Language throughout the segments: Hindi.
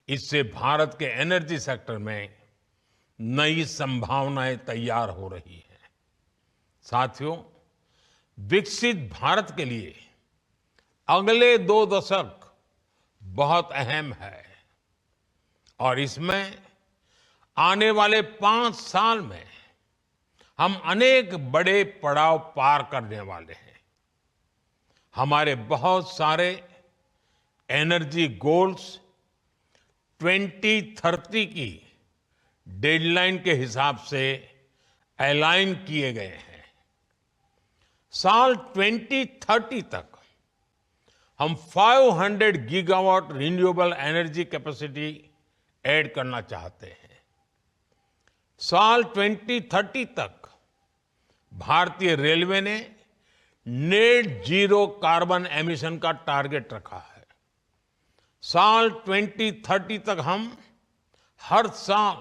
इससे भारत के एनर्जी सेक्टर में नई संभावनाएं तैयार हो रही हैं। साथियों, विकसित भारत के लिए अगले 2 दशक बहुत अहम है और इसमें आने वाले 5 साल में हम अनेक बड़े पड़ाव पार करने वाले हैं। हमारे बहुत सारे एनर्जी गोल्स 2030 की डेडलाइन के हिसाब से अलाइन किए गए हैं। साल 2030 तक हम 500 gigawatt renewable energy capacity add करना चाहते हैं। साल 2030 तक भारतीय रेलवे ने नेट जीरो कार्बन एमिशन का टारगेट रखा है। साल 2030 तक हम हर साल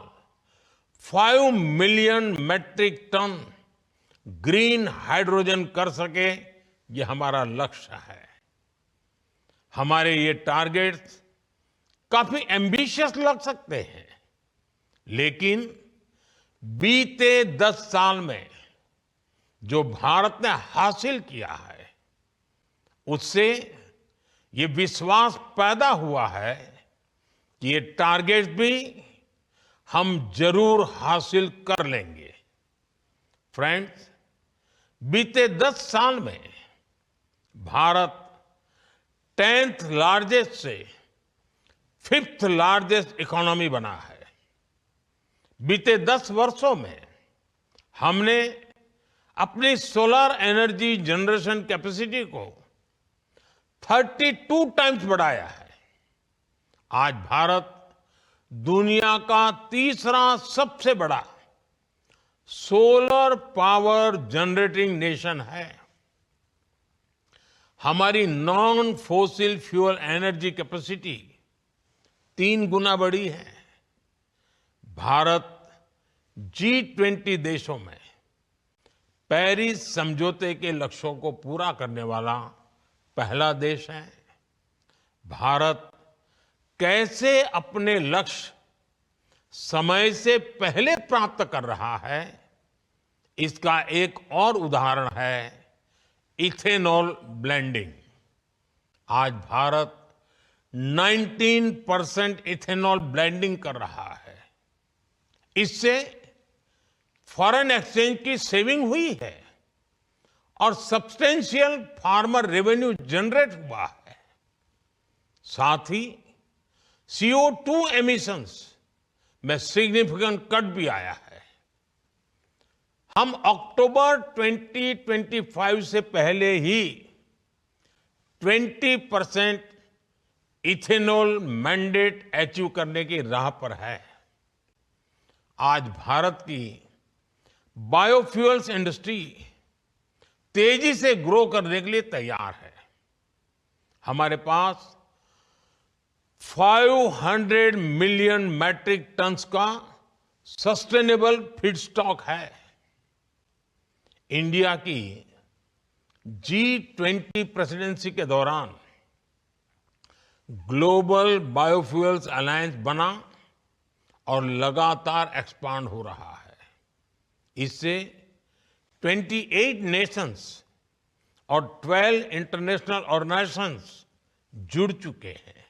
5 million metric ton green hydrogen कर सके, ये हमारा लक्ष्य है। हमारे ये टारगेट्स काफी एम्बिशियस लग सकते हैं, लेकिन बीते 10 साल में जो भारत ने हासिल किया है, उससे ये विश्वास पैदा हुआ है कि ये टारगेट भी हम जरूर हासिल कर लेंगे। फ्रेंड्स, बीते 10 साल में भारत 10th लार्जेस्ट से 5th लार्जेस्ट इकोनॉमी बना है। बीते 10 वर्षों में हमने अपनी सोलर एनर्जी जनरेशन कैपेसिटी को 32 टाइम्स बढ़ाया है। आज भारत दुनिया का तीसरा सबसे बड़ा सोलर पावर जनरेटिंग नेशन है। हमारी non fossil fuel energy capacity 3 गुना बढ़ी है। भारत G20 देशों में पेरिस समझौते के लक्ष्यों को पूरा करने वाला पहला देश है। भारत कैसे अपने लक्ष्य समय से पहले प्राप्त कर रहा है, इसका एक और उदाहरण है इथेनॉल ब्लेंडिंग। आज भारत 19% इथेनॉल ब्लेंडिंग कर रहा है। इससे फॉरेन एक्सचेंज की सेविंग हुई है और सब्सटेंशियल फार्मर रेवेन्यू जनरेट हुआ है। साथ ही CO2 एमिशंस में सिग्निफिकेंट कट भी आया है। हम अक्टूबर 2025 से पहले ही 20% इथेनॉल मैंडेट अचीव करने की राह पर है। आज भारत की बायोफ्यूल्स इंडस्ट्री तेजी से ग्रो करने के लिए तैयार है। हमारे पास 500 मिलियन मैट्रिक टन्स का सस्टेनेबल फीडस्टॉक है। इंडिया की G20 प्रेसिडेंसी के दौरान ग्लोबल बायोफ्यूल्स अलायंस बना और लगातार एक्सपांड हो रहा है। इससे 28 नेशंस और 12 इंटरनेशनल ऑर्गेनाइजेशंस जुड़ चुके हैं।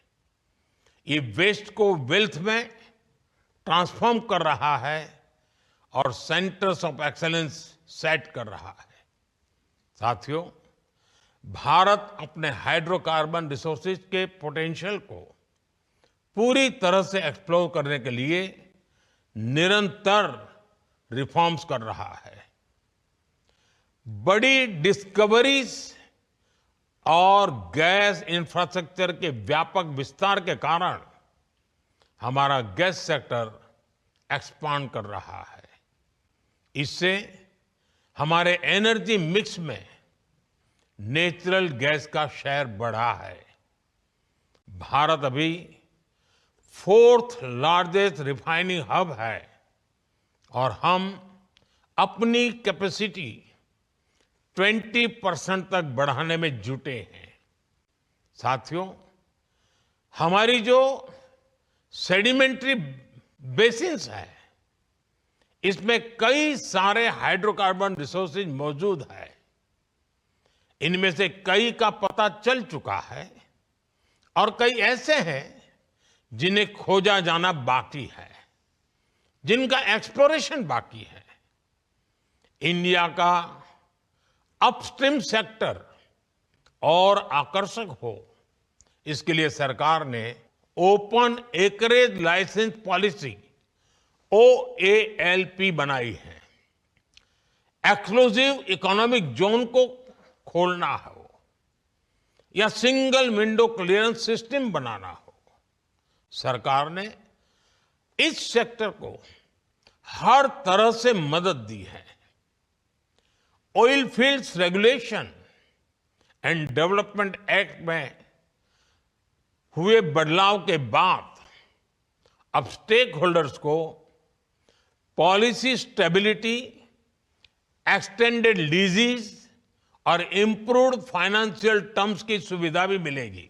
ये वेस्ट को वेल्थ में ट्रांसफॉर्म कर रहा है और सेंटर्स ऑफ एक्सीलेंस सेट कर रहा है। साथियों, भारत अपने हाइड्रोकार्बन रिसोर्सेज के पोटेंशियल को पूरी तरह से एक्सप्लोर करने के लिए निरंतर रिफॉर्म्स कर रहा है। बड़ी डिस्कवरीज और गैस इंफ्रास्ट्रक्चर के व्यापक विस्तार के कारण हमारा गैस सेक्टर एक्सपांड कर रहा है। इससे हमारे एनर्जी मिक्स में नेचुरल गैस का शेयर बढ़ा है। भारत अभी 4th लार्जेस्ट रिफाइनिंग हब है और हम अपनी कैपेसिटी 20% तक बढ़ाने में जुटे हैं। साथियों, हमारी जो सेडिमेंट्री बेसिन्स है, इसमें कई सारे हाइड्रोकार्बन रिसोर्सेज मौजूद है। इनमें से कई का पता चल चुका है और कई ऐसे हैं जिन्हें खोजा जाना बाकी है, जिनका एक्सप्लोरेशन बाकी है। इंडिया का अपस्ट्रीम सेक्टर और आकर्षक हो, इसके लिए सरकार ने open acreage licence policy OALP बनाई है। एक्सक्लूसिव इकोनॉमिक जोन को खोलना हो या सिंगल विंडो क्लियरेंस सिस्टम बनाना हो, सरकार ने इस सेक्टर को हर तरह से मदद दी है। Oil fields regulation and development act में हुए बदलाव के बाद अब स्टेक होल्डर्स को पॉलिसी स्टेबिलिटी, एक्सटेंडेड लीजेस और इंप्रूव्ड फाइनेंशियल टर्म्स की सुविधा भी मिलेगी।